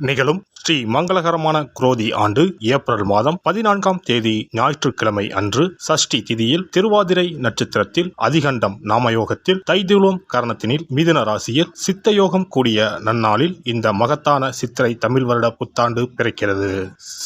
நிகழும் ஸ்ரீ மங்களகரமான குரோதி ஆண்டு ஏப்ரல் மாதம் 14ஆம் தேதி ஞாயிற்றுக்கிழமை அன்று சஷ்டி திதியில் திருவாதிரை நட்சத்திரத்தில் அதிகண்டம் நாமயோகத்தில் தைதுளோம் கரணத்தினில் மிதுன ராசியில் சித்தயோகம் கூடிய நன்னாளில் இந்த மகத்தான சித்திரை தமிழ் வருட புத்தாண்டு பிறக்கிறது.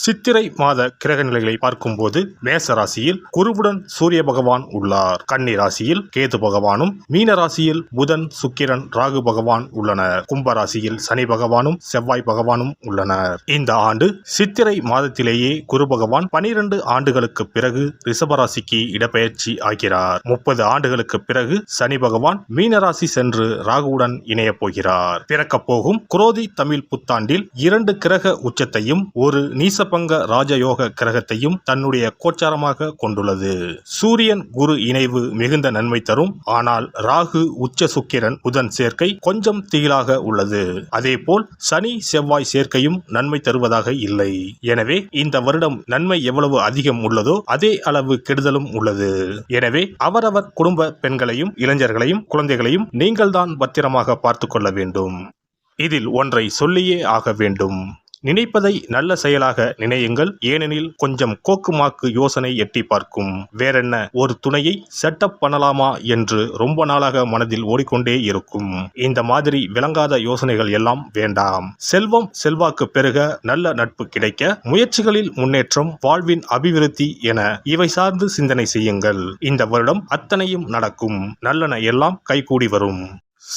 சித்திரை மாத கிரக நிலைகளை பார்க்கும்போது மேச ராசியில் குருவுடன் சூரிய பகவான் உள்ளார். கன்னி ராசியில் கேது பகவானும், மீன ராசியில் புதன், சுக்கிரன், ராகு பகவான் உள்ளனர். கும்பராசியில் சனி பகவானும் செவ்வாய் பகவானும் உள்ளனர். இந்த ஆண்டு சித்திரை மாதத்திலேயே குரு பகவான் 12 ஆண்டுகளுக்கு பிறகு ரிஷபராசிக்கு இடப்பெயர்ச்சி ஆகிறார். 30 ஆண்டுகளுக்கு பிறகு சனி பகவான் மீனராசி சென்று ராகுவுடன் இணைய போகிறார். பிறக்க போகும் குரோதி தமிழ் புத்தாண்டில் 2 கிரக உச்சத்தையும் ஒரு நீசபங்க ராஜயோக கிரகத்தையும் தன்னுடைய கோச்சாரமாக கொண்டுள்ளது. சூரியன் குரு இணைவு மிகுந்த நன்மை தரும். ஆனால் ராகு, உச்ச சுக்கிரன், புதன் சேர்க்கை கொஞ்சம் திகிலாக உள்ளது. அதேபோல் சனி செவ்வாய் சேர்க்கையும் நன்மை தருவதாக இல்லை. எனவே இந்த வருடம் நன்மை எவ்வளவு அதிகம் உள்ளதோ அதே அளவு கெடுதலும் உள்ளது. எனவே அவரவர் குடும்ப பெண்களையும், இளைஞர்களையும், குழந்தைகளையும் நீங்கள்தான் பத்திரமாக பார்த்துக் கொள்ள வேண்டும். இதில் ஒன்றை சொல்லியே ஆக வேண்டும். நினைப்பதை நல்ல செயலாக நினையுங்கள். ஏனெனில் கொஞ்சம் கோக்குமாக்கு யோசனை எட்டி பார்க்கும். வேறென்ன, ஒரு துணையை செட்டப் பண்ணலாமா என்று ரொம்ப நாளாக மனதில் ஓடிக்கொண்டே இருக்கும். இந்த மாதிரி விளங்காத யோசனைகள் எல்லாம் வேண்டாம். செல்வம் செல்வாக்கு பெருக, நல்ல நட்பு கிடைக்க, முயற்சிகளில் முன்னேற்றம், வாழ்வின் அபிவிருத்தி என இவை சார்ந்து சிந்தனை செய்யுங்கள். இந்த வருடம் அத்தனையும் நடக்கும். நல்லன எல்லாம் கைகூடி வரும்.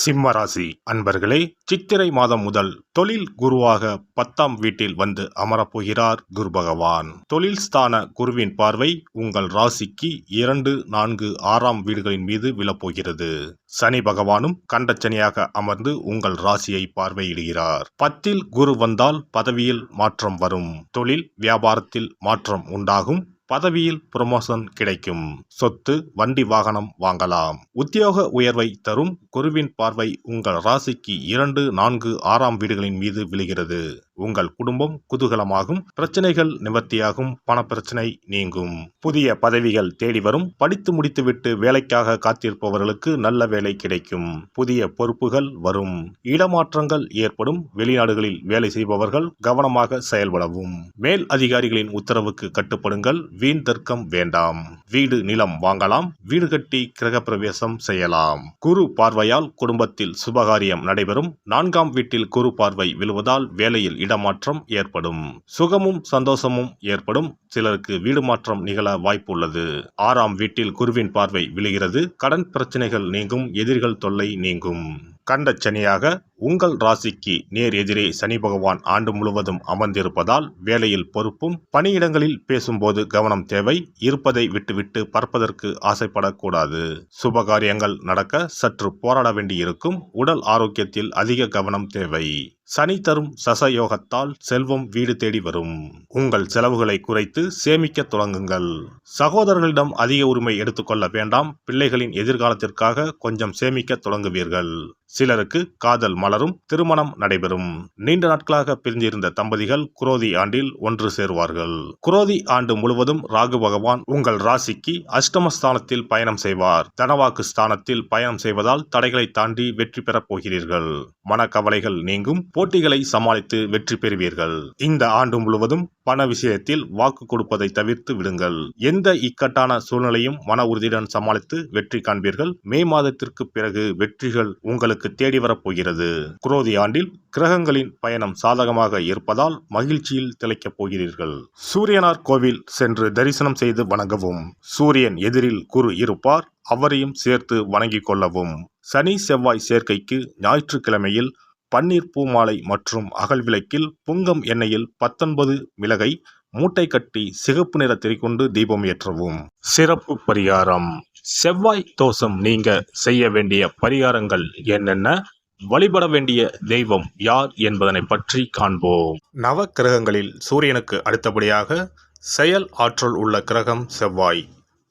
சிம்ம ராசி அன்பர்களே, சித்திரை மாதம் முதல் தொழில் குருவாக 10ஆம் வீட்டில் வந்து அமரப்போகிறார் குரு பகவான். தொழில் ஸ்தான குருவின் பார்வை உங்கள் ராசிக்கு 2, 4, 6ஆம் வீடுகளின் மீது விழப்போகிறது. சனி பகவானும் கண்டச்சனியாக அமர்ந்து உங்கள் ராசியை பார்வையிடுகிறார். 10இல் குரு வந்தால் பதவியில் மாற்றம் வரும். தொழில் வியாபாரத்தில் மாற்றம் உண்டாகும். பதவியில் புரமோஷன் கிடைக்கும். சொத்து, வண்டி, வாகனம் வாங்கலாம். உத்தியோக உயர்வை தரும். குருவின் பார்வை உங்கள் ராசிக்கு 2, 4, 6ஆம் வீடுகளின் மீது விழுகிறது. உங்கள் குடும்பம் குதூகலமாகும். பிரச்சனைகள் நிவர்த்தியாகும். பணப்பிரச்சனை நீங்கும். புதிய பதவிகள் தேடி வரும். படித்து முடித்துவிட்டு வேலைக்காக காத்திருப்பவர்களுக்கு நல்ல வேலை கிடைக்கும். புதிய பொறுப்புகள் வரும். இடமாற்றங்கள் ஏற்படும். வெளிநாடுகளில் வேலை செய்பவர்கள் கவனமாக செயல்படவும். மேல் அதிகாரிகளின் உத்தரவுக்கு கட்டுப்படுங்கள். வீண் தர்க்கம் வேண்டாம். வீடு, நிலம் வாங்கலாம். வீடு கட்டி கிரகப்பிரவேசம் செய்யலாம். குரு பார்வையால் குடும்பத்தில் சுபகாரியம் நடைபெறும். 4ஆம் வீட்டில் குரு பார்வை விழுவதால் வேலையில் இடமாற்றம் ஏற்படும். சுகமும் சந்தோஷமும் ஏற்படும். சிலருக்கு வீடு மாற்றம் நிகழ வாய்ப்பு உள்ளது. 6ஆம் வீட்டில் குருவின் பார்வை விழுகிறது. கடன் பிரச்சனைகள் நீங்கும். எதிரிகள் தொல்லை நீங்கும். கண்டச்சனியாக உங்கள் ராசிக்கு நேர் எதிரே சனி பகவான் ஆண்டு முழுவதும் அமர்ந்திருப்பதால் வேலையில் பொறுப்பும், பணியிடங்களில் பேசும்போது கவனம் தேவை. இருப்பதை விட்டுவிட்டு பறப்பதற்கு ஆசைப்படக்கூடாது. சுபகாரியங்கள் நடக்க சற்று போராட வேண்டியிருக்கும். உடல் ஆரோக்கியத்தில் அதிக கவனம் தேவை. சனி தரும் சசயோகத்தால் செல்வம் வீடு தேடி வரும். உங்கள் செலவுகளை குறைத்து சேமிக்க தொடங்குங்கள். சகோதரர்களிடம் அதிக உரிமை எடுத்துக்கொள்ள வேண்டாம். பிள்ளைகளின் எதிர்காலத்திற்காக கொஞ்சம் சேமிக்க தொடங்குவீர்கள். சிலருக்கு காதல் மலரும். திருமணம் நடைபெறும். நீண்ட நாட்களாக பிரிந்திருந்த தம்பதிகள் குரோதி ஆண்டில் ஒன்று சேருவார்கள். குரோதி ஆண்டு முழுவதும் ராகு பகவான் உங்கள் ராசிக்கு அஷ்டமஸ்தானத்தில் பயணம் செய்வார். தனவாக்கு ஸ்தானத்தில் பயணம் செய்வதால் தடைகளை தாண்டி வெற்றி பெறப் போகிறீர்கள். மனக்கவலைகள் நீங்கும். போட்டிகளை சமாளித்து வெற்றி பெறுவீர்கள். இந்த ஆண்டு முழுவதும் பண விஷயத்தில் வாக்கு கொடுப்பதை தவிர்த்து விடுங்கள். எந்த இக்கட்டான சூழ்நிலையும் மன உறுதியுடன் சமாளித்து வெற்றி காண்பீர்கள். மே மாதத்திற்கு பிறகு வெற்றிகள் உங்களுக்கு தேடி வரப்போகிறது. குரோதி ஆண்டில் கிரகங்களின் பயணம் சாதகமாக இருப்பதால் மகிழ்ச்சியில் திளைக்கப் போகிறீர்கள். சூரியனார் கோவில் சென்று தரிசனம் செய்து வணங்கவும். சூரியன் எதிரில் குரு இருப்பார். அவரையும் சேர்த்து வணங்கிக் கொள்ளவும். சனி செவ்வாய் சேர்க்கைக்கு ஞாயிற்றுக்கிழமையில் பன்னீர் பூமாலை மற்றும் அகல் விளக்கில் புங்கம் எண்ணெயில் 19 மிளகை மூட்டை கட்டி சிகப்பு நிற திரிகொண்டு தீபம் ஏற்றவும். சிறப்பு பரிகாரம். செவ்வாய் தோஷம் நீங்க செய்ய வேண்டிய பரிகாரங்கள் என்னென்ன, வழிபட வேண்டிய தெய்வம் யார் என்பதனை பற்றி காண்போம். நவ கிரகங்களில் சூரியனுக்கு அடுத்தபடியாக செயல் ஆற்றல் உள்ள கிரகம் செவ்வாய்.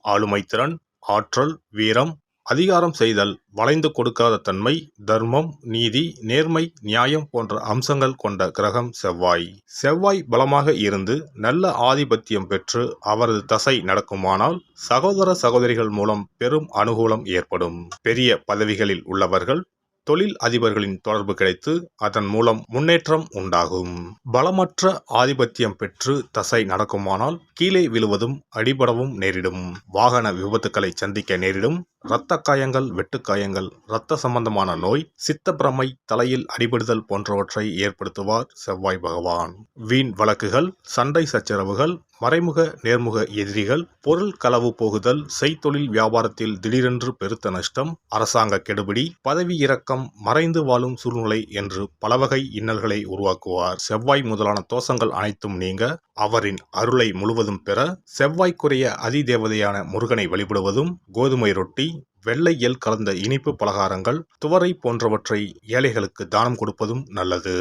ஆளுமை திறன், ஆற்றல், வீரம், அதிகாரம் செய்தல், வளைந்து கொடுக்காத தன்மை, தர்மம், நீதி, நேர்மை, நியாயம் போன்ற அம்சங்கள் கொண்ட கிரகம் செவ்வாய். செவ்வாய் பலமாக இருந்து நல்ல ஆதிபத்தியம் பெற்று அவரது தசை நடக்குமானால் சகோதர சகோதரிகள் மூலம் பெரும் அனுகூலம் ஏற்படும். பெரிய பதவிகளில் உள்ளவர்கள் தொழில் அதிபர்களின் தொடர்பு கிடைத்து அதன் மூலம் முன்னேற்றம் உண்டாகும். பலமற்ற ஆதிபத்தியம் பெற்று தசை நடக்குமானால் கீழே விழுவதும் அடிபடவும் நேரிடும். வாகன விபத்துக்களை சந்திக்க நேரிடும். இரத்த காயங்கள், வெட்டுக்காயங்கள், இரத்த சம்பந்தமான நோய், சித்தப்பிரமை, தலையில் அடிபடுதல் போன்றவற்றை ஏற்படுத்துவார் செவ்வாய் பகவான். வீண் வழக்குகள், சண்டை சச்சரவுகள், மறைமுக நேர்முக எதிரிகள், பொருள் களவு போகுதல், செய்தொழில் வியாபாரத்தில் திடீரென்று பெருத்த நஷ்டம், அரசாங்க கெடுபிடி, பதவி இறக்கம், மறைந்து வாழும் சூழ்நிலை என்று பலவகை இன்னல்களை உருவாக்குவார். செவ்வாய் முதலான தோஷங்கள் அனைத்தும் நீங்க அவரின் அருளை முழுவதும் பெற செவ்வாய்க்குரிய அதிதேவதையான முருகனை வழிபடுவதும், கோதுமை ரொட்டி, வெள்ளை எள் கலந்த இனிப்பு பலகாரங்கள், துவரை போன்றவற்றை ஏழைகளுக்கு தானம் கொடுப்பதும் நல்லது.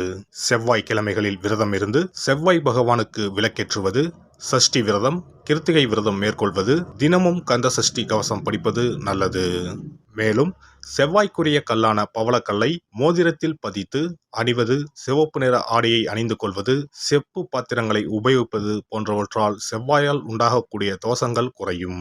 செவ்வாய் கிழமைகளில் விரதம் இருந்து செவ்வாய் பகவானுக்கு விளக்கேற்றுவது, சஷ்டி விரதம், கிருத்திகை விரதம் மேற்கொள்வது, தினமும் கந்த சஷ்டி கவசம் படிப்பது நல்லது. மேலும் செவ்வாய்க்குரிய கல்லான பவளக்கல்லை மோதிரத்தில் பதித்து அணிவது, சிவப்பு நிற ஆடையை அணிந்து கொள்வது, செப்பு பாத்திரங்களை உபயோகிப்பது போன்றவற்றால் செவ்வாயால் உண்டாகக்கூடிய தோஷங்கள் குறையும்.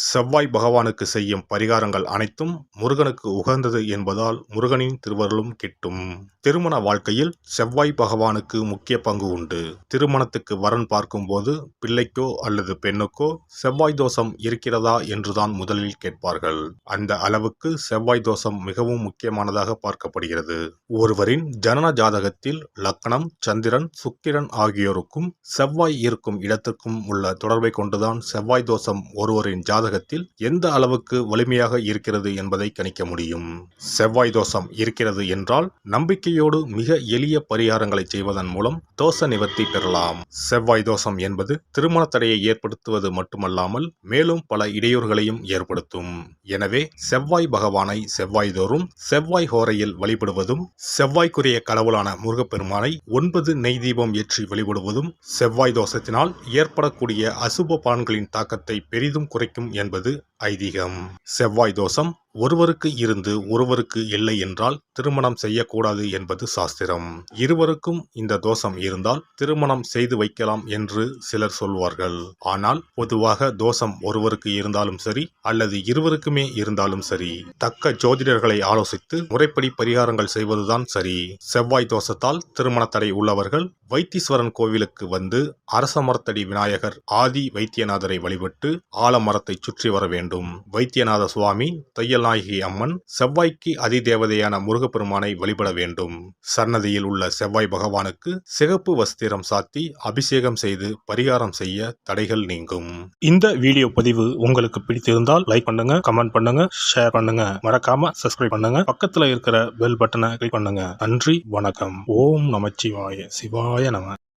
செவ்வாய் பகவானுக்கு செய்யும் பரிகாரங்கள் அனைத்தும் முருகனுக்கு உகந்தது என்பதால் முருகனின் திருவருளும் கிட்டும். திருமண வாழ்க்கையில் செவ்வாய் பகவானுக்கு முக்கிய பங்கு உண்டு. திருமணத்துக்கு வரன் பார்க்கும்போது பிள்ளைக்கோ அல்லது பெண்ணுக்கோ செவ்வாய் தோஷம் இருக்கிறதா என்றுதான் முதலில் கேட்பார்கள். அந்த அளவுக்கு செவ்வாய் தோஷம் மிகவும் முக்கியமானதாக பார்க்கப்படுகிறது. ஒருவரின் ஜனன ஜாதகத்தில் லக்னம், சந்திரன், சுக்கிரன் ஆகியோருக்கும் செவ்வாய் இருக்கும் இடத்திற்கும் உள்ள தொடர்பை கொண்டுதான் செவ்வாய் தோஷம் ஒருவரின் ஜாதகத்தில் எந்த அளவுக்கு வலிமையாக இருக்கிறது என்பதை கணிக்க முடியும். செவ்வாய் தோஷம் இருக்கிறது என்றால் நம்பிக்கையோடு மிக எளிய பரிகாரங்களை செய்வதன் மூலம் தோஷ நிவர்த்தி பெறலாம். செவ்வாய் தோஷம் என்பது திருமண தடையை ஏற்படுத்துவது மட்டுமல்லாமல் மேலும் பல இடையூறுகளையும் ஏற்படுத்தும். எனவே செவ்வாய் பகவானை செவ்வாய் தோறும் செவ்வாய் ஹோரையில் வழிபடுவதும், செவ்வாய்க்குரிய கடவுளான முருகப்பெருமானை 9 நெய் தீபம் ஏற்றி வழிபடுவதும் செவ்வாய் தோஷத்தினால் ஏற்படக்கூடிய அசுப பலன்களின் தாக்கத்தை பெரிதும் குறைக்கும் என்பது ஐதீகம். செவ்வாய் தோஷம் ஒருவருக்கு இருந்து ஒருவருக்கு இல்லை என்றால் திருமணம் செய்யக்கூடாது என்பது சாஸ்திரம். இருவருக்கும் இந்த தோஷம் இருந்தால் திருமணம் செய்து வைக்கலாம் என்று சிலர் சொல்வார்கள். ஆனால் பொதுவாக தோஷம் ஒருவருக்கு இருந்தாலும் சரி அல்லது இருவருக்குமே இருந்தாலும் சரி, தக்க ஜோதிடர்களை ஆலோசித்து முறைப்படி பரிகாரங்கள் செய்வதுதான் சரி. செவ்வாய் தோஷத்தால் திருமண தடை உள்ளவர்கள் வைத்தீஸ்வரன் கோவிலுக்கு வந்து அரச மரத்தடி விநாயகர் ஆதி வைத்தியநாதரை வழிபட்டு ஆலமரத்தை சுற்றி வர வேண்டும். வைத்தியநாத சுவாமி, தையல்நாயகி அம்மன், செவ்வாய்க்கு அதிதேவதையான முருகப்பெருமானை வழிபட வேண்டும். சன்னதியில் உள்ள செவ்வாய் பகவானுக்கு சிகப்பு வஸ்திரம் சாத்தி அபிஷேகம் செய்து பரிகாரம் செய்ய தடைகள் நீங்கும். இந்த வீடியோ பதிவு உங்களுக்கு பிடித்திருந்தால் லைக் பண்ணுங்க, கமெண்ட் பண்ணுங்க, ஷேர் பண்ணுங்க, மறக்காம சப்ஸ்கிரைப் பண்ணுங்க, பக்கத்துல இருக்கிற பெல் பட்டனை கிளிக் பண்ணுங்க. நன்றி, வணக்கம். ஓம் நமச்சிவாய. சிவாய நம.